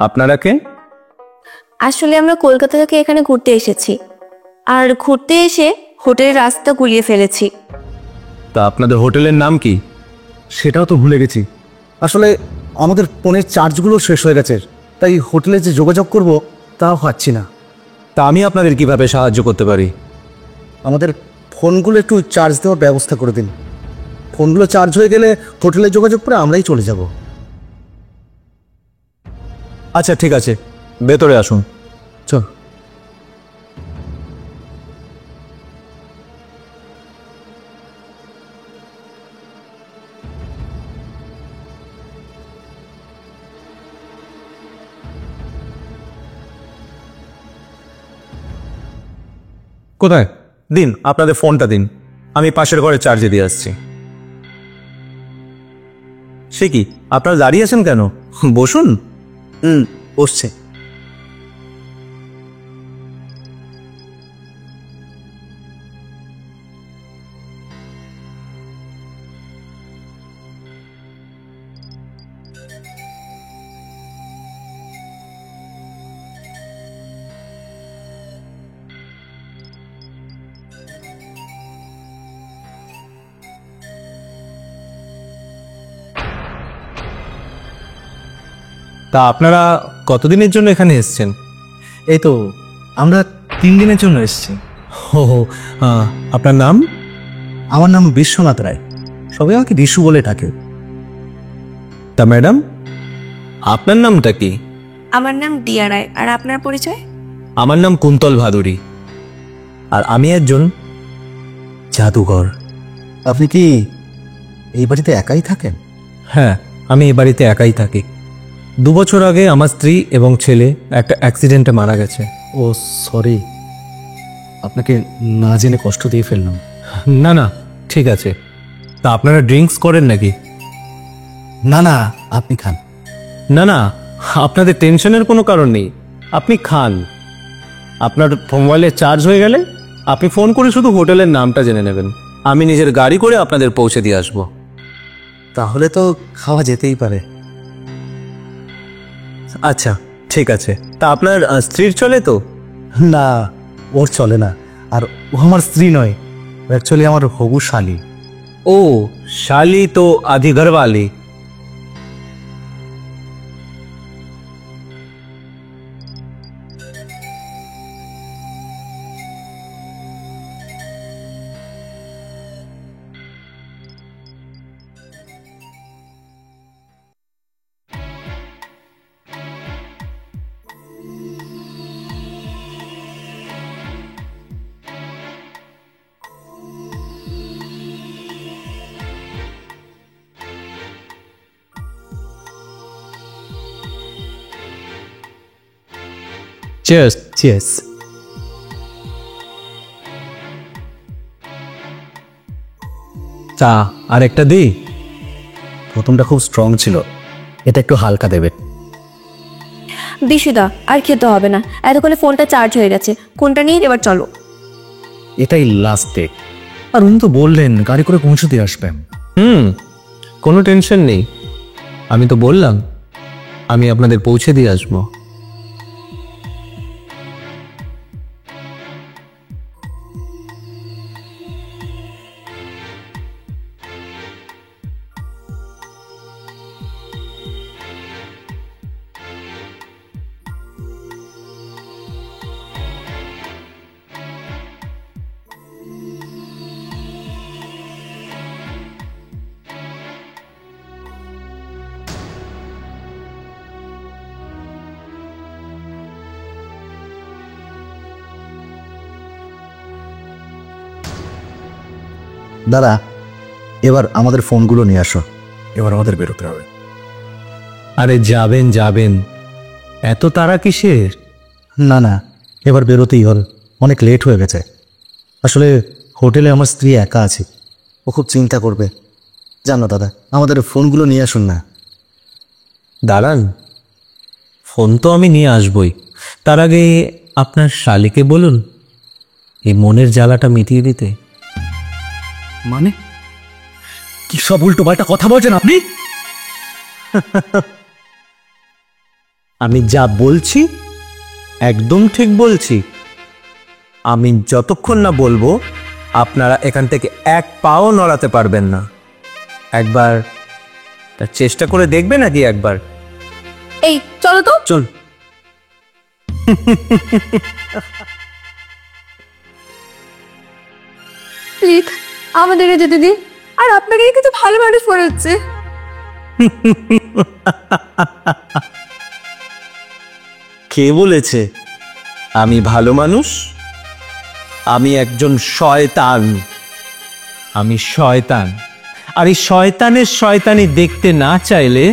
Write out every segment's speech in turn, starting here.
আপনারা কে? আসলে আমরা কলকাতা থেকে এখানে ঘুরতে এসেছি, আর ঘুরতে এসে হোটেলের রাস্তা গুলিয়ে ফেলেছি। তা আপনাদের হোটেলের নাম কি? সেটাও তো ভুলে গেছি। আসলে আমাদের ফোনের চার্জগুলো শেষ হয়ে গেছে, তাই হোটেলে যে যোগাযোগ করব তাও পাচ্ছি না। তা আমি আপনাদের কিভাবে সাহায্য করতে পারি? আমাদের ফোনগুলো একটু চার্জ দেওয়ার ব্যবস্থা করে দিন। ফোনগুলো চার্জ হয়ে গেলে হোটেলে যোগাযোগ করে আমরাই চলে যাব। আচ্ছা ঠিক আছে, ভেতরে আসুন। চল। কোথায়? দিন, আপনাদের ফোনটা দিন, আমি পাশের ঘরে চার্জে দিয়ে আসছি। সে কি, আপনারা দাঁড়িয়ে আছেন কেন? বসুন। বসছে। তা আপনারা কতদিনের জন্য এখানে এসেছেন? এই তো আমরা 3 দিনের জন্য এসেছি। ও, আপনার নাম? আমার নাম বিশ্বনাথ রায়, সবাই আমাকে বিশু বলে ডাকে। তা ম্যাডাম, আপনার নামটা কি? আমার নাম দিয়া রায়। আর আপনার পরিচয়? আমার নাম কুন্তল ভাদুরী, আর আমি একজন জাদুঘর। আপনি কি এই বাড়িতে একাই থাকেন? হ্যাঁ, আমি এই বাড়িতে একাই থাকি। 2 বছর আগে আমার স্ত্রী এবং ছেলে একটা অ্যাক্সিডেন্টে মারা গেছে। ও সরি, আপনাকে না জেনে কষ্ট দিয়ে ফেললাম। না না, ঠিক আছে। তা আপনারা ড্রিঙ্কস করেন নাকি? না না, আপনি খান। না না, আপনাদের টেনশনের কোনো কারণ নেই, আপনি খান। আপনার মোবাইলে চার্জ হয়ে গেলে আপনি ফোন করে শুধু হোটেলের নামটা জেনে নেবেন, আমি নিজের গাড়ি করে আপনাদের পৌঁছে দিয়ে আসবো। তাহলে তো খাওয়া যেতেই পারে। আচ্ছা ঠিক আছে। তা আপনার স্ত্রীর চলে তো? না, ওর চলে না। আর ও আমার স্ত্রী নয়, অ্যাকচুয়ালি আমার হবু শালী। ও, শালি তো আধি ঘরওয়ালি। চিয়ার্স। চিয়ার্স। চা আর একটা দিই? প্রথমটা খুব স্ট্রং ছিল, এটা একটু হালকা দেবে। বিশুদা, আর খেতে হবে না, এতক্ষণে ফোনটা চার্জ হয়ে গেছে। কোনটা নিয়ে এবার চলো। এটাই লাস্ট ডে। আর উনি তো বললেন গাড়ি করে পৌঁছে দিয়ে আসবেন। কোনো টেনশন নেই, আমি তো বললাম আমি আপনাদের পৌঁছে দিয়ে আসবো। দাদা, এবার আমাদের ফোনগুলো নিয়ে আসো, এবার আমাদের বেরোতে হবে। আরে যাবেন যাবেন, এত তাড়া কিসের? না না, এবার বেরোতেই হবে, অনেক লেট হয়ে গেছে। আসলে হোটেলে আমার স্ত্রী একা আছে, ও খুব চিন্তা করবে। জানো দাদা, আমাদের ফোনগুলো নিয়ে আসুন না। দাঁড়ান, ফোন তো আমি নিয়ে আসবই, তার আগে আপনার শালিকে বলুন এই মনের জ্বালাটা মিটিয়ে দিতে। মানে কি সব উল্টো পাল্টা কথা বলছেন আপনি? আমি যা বলছি একদম ঠিক বলছি। আমি যতক্ষণ না বলবো আপনারা এখান থেকে এক পাও নড়াতে পারবেন না। একবার চেষ্টা করে দেখবে নাকি একবার? এই চলো তো। চল। প্লিজ আমাদেরকে যেতে দিন। আর আপনাকে কিছু ভালো মানুষ মনে হচ্ছে। কে বলেছে আমি ভালো মানুষ? আমি একজন শয়তান। আমি শয়তান। আর এই শয়তানের শয়তানি দেখতে না চাইলে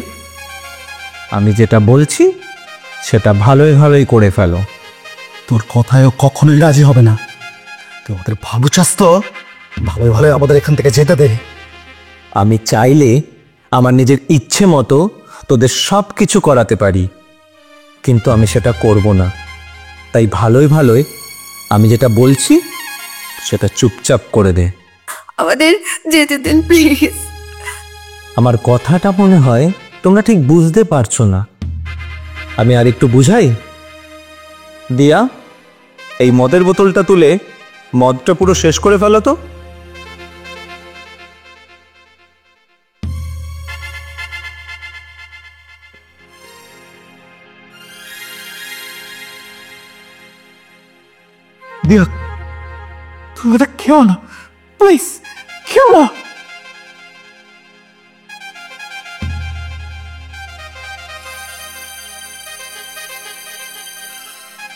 আমি যেটা বলছি সেটা ভালোই ভালোই করে ফেলো। তোর কথায়ও কখনোই রাজি হবে না। তুই আমাদের ভালো চাস তো ভালো ভালো আমাদের এখান থেকে যেতে দে। আমি চাইলে আমার নিজের ইচ্ছে মতো তোদের সব কিছু করাতে পারি, কিন্তু আমি সেটা করব না। তাই ভালোই ভালোই আমি যেটা বলছি সেটা চুপচাপ করে দে। আমাদের যেতে দিন প্লিজ। আমার কথাটা মনে হয় তোমরা ঠিক বুঝতে পারছো না। আমি আর একটু বুঝাই। দিয়া, এই মদের বোতলটা তুলে মদটা পুরো শেষ করে ফেলো তো। দিয়া, তুমি এটা খেও না, প্লিজ খেও না।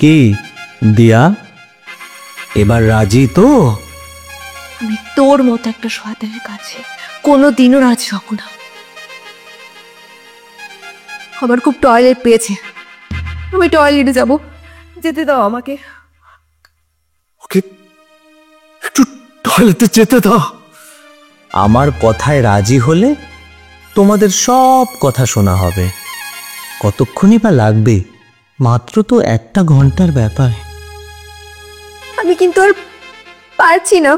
কি দিয়া, এবার রাজি তো? আমি তোর মতো একটা শয়তানের কাছে কোনোদিনও রাজি হব না। আমার খুব টয়লেট পেয়েছে, আমি টয়লেটে যাব। যেতে দাও আমাকে। ওকে একটু টয়লেটে যেতে দাও। আমার কথায় রাজি হলে তোমাদের সব কথা শোনা হবে। কতক্ষণই বা লাগবে? মাত্র তো 1 ঘন্টার ব্যাপার। আমি কিন্তু আর পারছি না।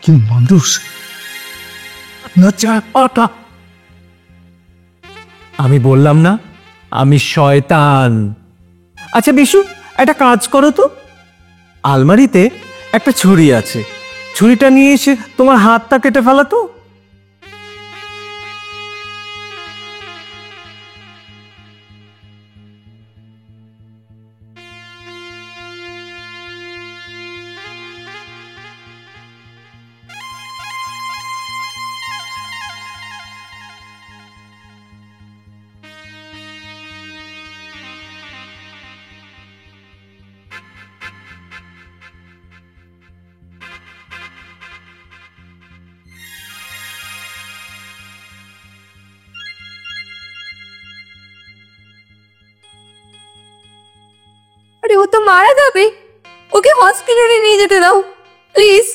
কি মানুষ না চায় পাটা। আমি বললাম না আমি শয়তান। আচ্ছা বিশু, একটা কাজ করো তো। আলমারিতে একটা ছুরি আছে, ছুরিটা নিয়ে এসে তোমার হাতটা কেটে ফেলা তো। আরে ও তো মারা যাবে, ওকে হসপিটালে নিয়ে যেতে দাও প্লিজ।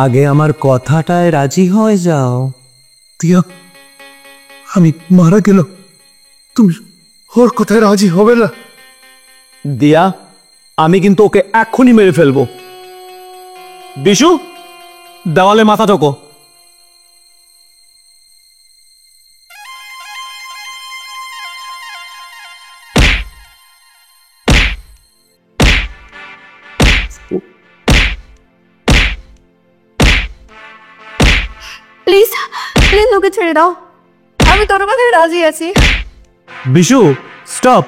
আগে আমার কথাটায় রাজি হয়ে যাও। দিয়া, আমি মারা গেল তুমি ওর কথায় রাজি হবে না। দিয়া, আমি কিন্তু ওকে এক্ষুনি মেরে ফেলবো। বিশু, দেওয়ালে মাথা ঠোকো। প্লিজ প্লিজ ওকে ছেড়ে দাও, আমি তোর কথায় রাজি আছি। বিশু, স্টপ।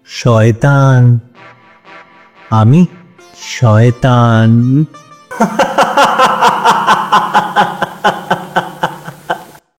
শয়তান, আমি শয়তান।